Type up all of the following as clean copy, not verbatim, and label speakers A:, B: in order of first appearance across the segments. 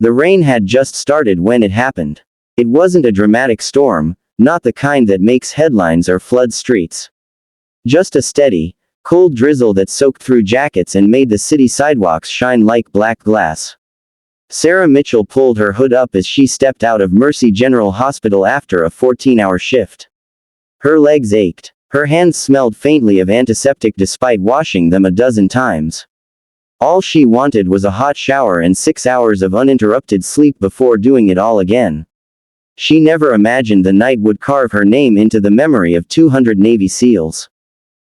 A: The rain had just started when it happened. It wasn't a dramatic storm, not the kind that makes headlines or floods streets. Just a steady, cold drizzle that soaked through jackets and made the city sidewalks shine like black glass. Sarah Mitchell pulled her hood up as she stepped out of Mercy General Hospital after a 14-hour shift. Her legs ached. Her hands smelled faintly of antiseptic despite washing them a dozen times. All she wanted was a hot shower and 6 hours of uninterrupted sleep before doing it all again. She never imagined the night would carve her name into the memory of 200 Navy SEALs.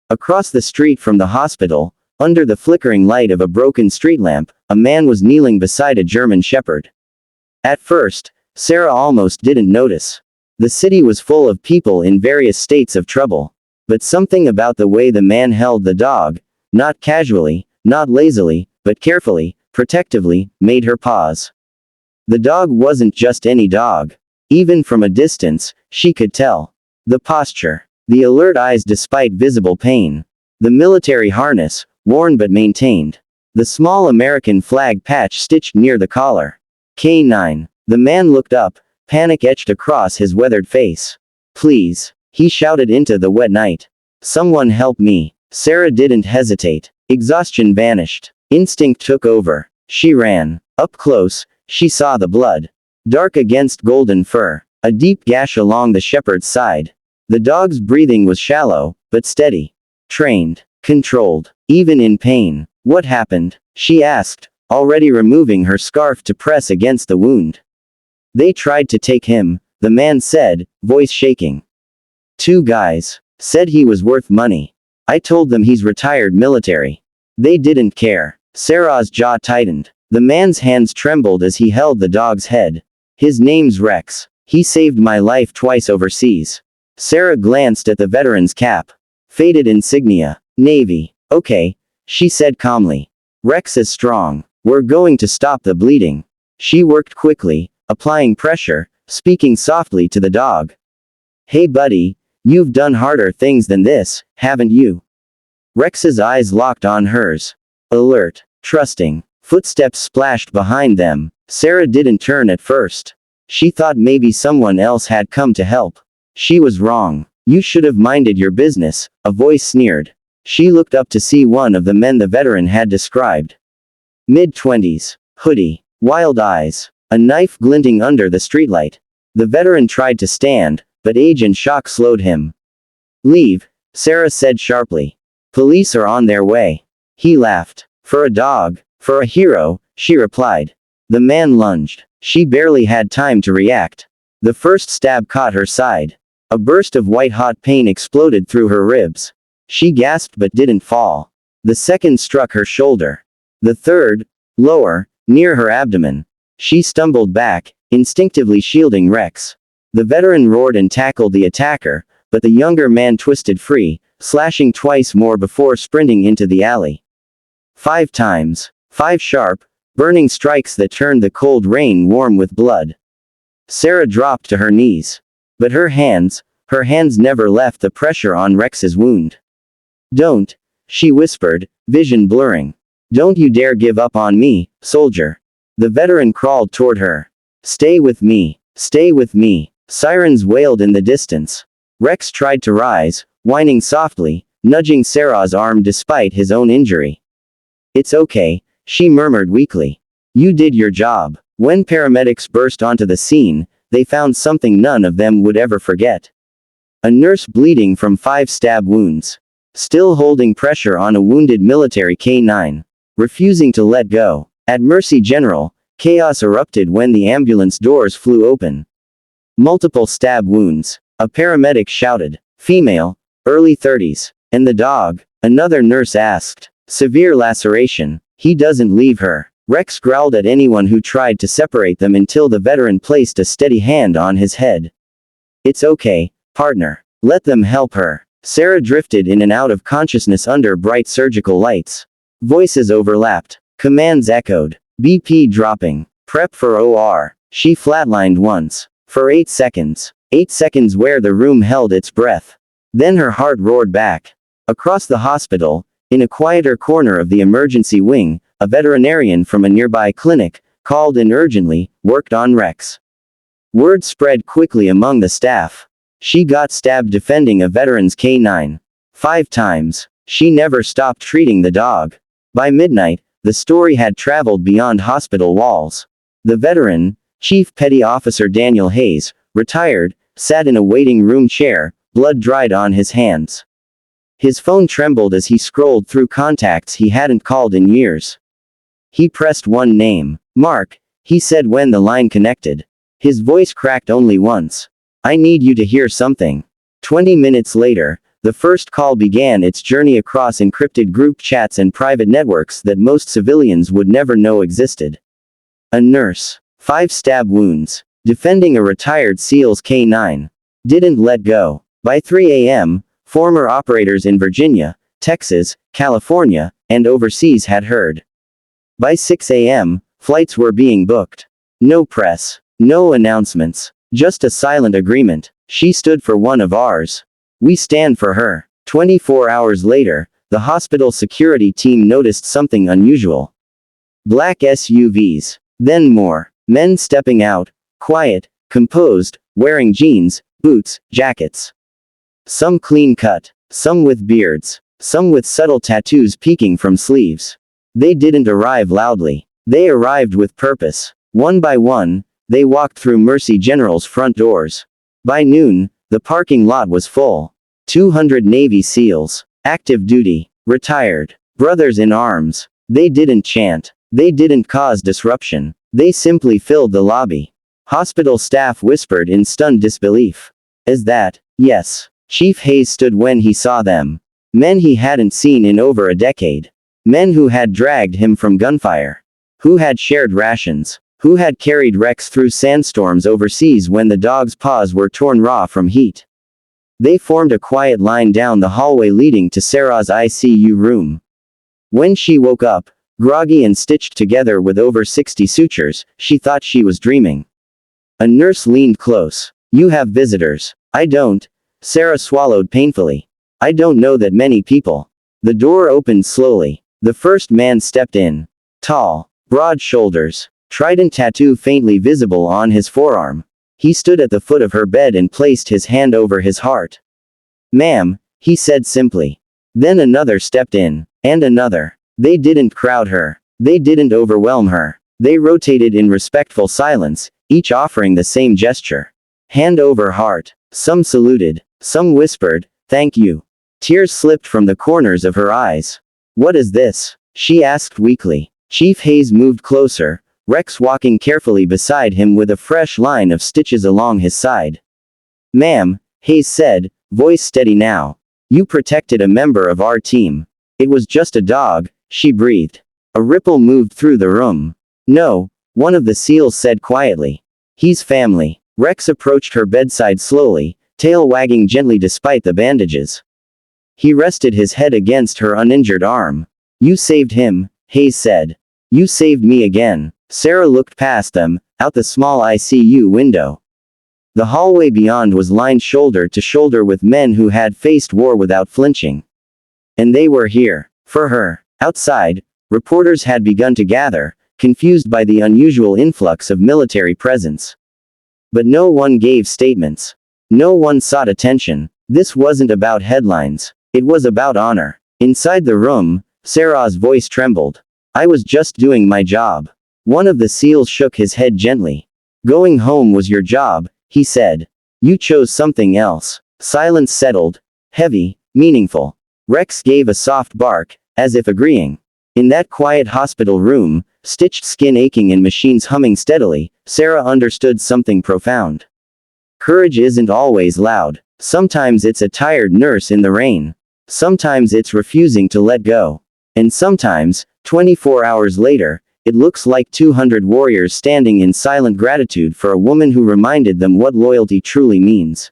A: Across the street from the hospital, under the flickering light of a broken street lamp, a man was kneeling beside a German shepherd. At first, Sarah almost didn't notice. The city was full of people in various states of trouble. But something about the way the man held the dog, not casually, not lazily, but carefully, protectively, made her pause. The dog wasn't just any dog. Even from a distance, she could tell. The posture. The alert eyes despite visible pain. The military harness, worn but maintained. The small American flag patch stitched near the collar. K9. The man looked up, panic etched across his weathered face. Please, he shouted into the wet night. Someone help me. Sarah didn't hesitate. Exhaustion vanished. Instinct took over. She ran. Up close, she saw the blood. Dark against golden fur. A deep gash along the shepherd's side. The dog's breathing was shallow, but steady. Trained. Controlled. Even in pain. What happened? She asked, already removing her scarf to press against the wound. They tried to take him, the man said, voice shaking. 2 guys. Said he was worth money. I told them he's retired military. They didn't care. Sarah's jaw tightened. The man's hands trembled as he held the dog's head. His name's Rex. He saved my life twice overseas. Sarah glanced at the veteran's cap. Faded insignia. Navy. Okay, she said calmly. Rex is strong. We're going to stop the bleeding. She worked quickly, applying pressure, speaking softly to the dog. Hey buddy, you've done harder things than this, haven't you? Rex's eyes locked on hers. Alert. Trusting. Footsteps splashed behind them. Sarah didn't turn at first. She thought maybe someone else had come to help. She was wrong. You should have minded your business, a voice sneered. She looked up to see one of the men the veteran had described. Mid-20s. Hoodie. Wild eyes. A knife glinting under the streetlight. The veteran tried to stand, but age and shock slowed him. Leave, Sarah said sharply. Police are on their way. He laughed. For a dog, for a hero, she replied. The man lunged. She barely had time to react. The first stab caught her side. A burst of white-hot pain exploded through her ribs. She gasped but didn't fall. The second struck her shoulder. The third, lower, near her abdomen. She stumbled back, instinctively shielding Rex. The veteran roared and tackled the attacker, but the younger man twisted free, slashing twice more before sprinting into the alley. 5 times. 5 sharp, burning strikes that turned the cold rain warm with blood. Sarah dropped to her knees. But her hands never left the pressure on Rex's wound. Don't, she whispered, vision blurring. Don't you dare give up on me, soldier. The veteran crawled toward her. Stay with me. Stay with me. Sirens wailed in the distance. Rex tried to rise, whining softly, nudging Sarah's arm despite his own injury. It's okay, she murmured weakly. You did your job. When paramedics burst onto the scene, they found something none of them would ever forget. A nurse bleeding from 5 stab wounds. Still holding pressure on a wounded military K9. Refusing to let go. At Mercy General, chaos erupted when the ambulance doors flew open. Multiple stab wounds. A paramedic shouted. Female, early 30s. And the dog? Another nurse asked. Severe laceration. He doesn't leave her. Rex growled at anyone who tried to separate them until the veteran placed a steady hand on his head. It's okay, partner. Let them help her. Sarah drifted in and out of consciousness under bright surgical lights. Voices overlapped. Commands echoed. BP dropping. Prep for OR. She flatlined once. For 8 seconds. 8 seconds where the room held its breath. Then her heart roared back. Across the hospital, in a quieter corner of the emergency wing, a veterinarian from a nearby clinic, called in urgently, worked on Rex. Word spread quickly among the staff. She got stabbed defending a veteran's K9. 5 times. She never stopped treating the dog. By midnight, the story had traveled beyond hospital walls. The veteran, Chief Petty Officer Daniel Hayes, retired, sat in a waiting room chair, blood dried on his hands. His phone trembled as he scrolled through contacts he hadn't called in years. He pressed one name. Mark, he said when the line connected. His voice cracked only once. I need you to hear something. 20 minutes later, the first call began its journey across encrypted group chats and private networks that most civilians would never know existed. A nurse. 5 stab wounds. Defending a retired SEAL's K9. Didn't let go. By 3 a.m., former operators in Virginia, Texas, California, and overseas had heard. By 6 a.m., flights were being booked. No press. No announcements. Just a silent agreement. She stood for one of ours. We stand for her. 24 hours later, the hospital security team noticed something unusual. Black SUVs. Then more. Men stepping out. Quiet, composed, wearing jeans, boots, jackets. Some clean-cut. Some with beards. Some with subtle tattoos peeking from sleeves. They didn't arrive loudly. They arrived with purpose. One by one, they walked through Mercy General's front doors. By noon, the parking lot was full. 200 Navy SEALs. Active duty. Retired. Brothers in arms. They didn't chant. They didn't cause disruption. They simply filled the lobby. Hospital staff whispered in stunned disbelief. Is that? Yes. Chief Hayes stood when he saw them. Men he hadn't seen in over a decade. Men who had dragged him from gunfire. Who had shared rations. Who had carried Rex through sandstorms overseas when the dog's paws were torn raw from heat. They formed a quiet line down the hallway leading to Sarah's ICU room. When she woke up, groggy and stitched together with over 60 sutures, she thought she was dreaming. A nurse leaned close. You have visitors. I don't. Sarah swallowed painfully. I don't know that many people. The door opened slowly. The first man stepped in. Tall. Broad shoulders. Trident tattoo faintly visible on his forearm. He stood at the foot of her bed and placed his hand over his heart. Ma'am, he said simply. Then another stepped in. And another. They didn't crowd her. They didn't overwhelm her. They rotated in respectful silence, each offering the same gesture. Hand over heart. Some saluted. Some whispered, thank you. Tears slipped from the corners of her eyes. What is this? She asked weakly. Chief Hayes moved closer, Rex walking carefully beside him with a fresh line of stitches along his side. Ma'am, Hayes said, voice steady now. You protected a member of our team. It was just a dog, she breathed. A ripple moved through the room. No, one of the SEALs said quietly. He's family. Rex approached her bedside slowly, tail wagging gently despite the bandages. He rested his head against her uninjured arm. You saved him, Hayes said. You saved me again. Sarah looked past them, out the small ICU window. The hallway beyond was lined shoulder to shoulder with men who had faced war without flinching. And they were here. For her. Outside, reporters had begun to gather, confused by the unusual influx of military presence. But no one gave statements. No one sought attention. This wasn't about headlines. It was about honor. Inside the room, Sarah's voice trembled. I was just doing my job. One of the SEALs shook his head gently. Going home was your job, he said. You chose something else. Silence settled. Heavy, meaningful. Rex gave a soft bark, as if agreeing. In that quiet hospital room, stitched skin aching and machines humming steadily, Sarah understood something profound. Courage isn't always loud. Sometimes it's a tired nurse in the rain. Sometimes it's refusing to let go. And sometimes, 24 hours later, it looks like 200 warriors standing in silent gratitude for a woman who reminded them what loyalty truly means.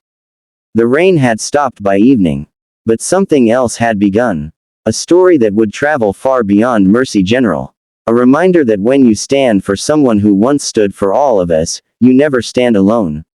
A: The rain had stopped by evening. But something else had begun. A story that would travel far beyond Mercy General. A reminder that when you stand for someone who once stood for all of us, you never stand alone.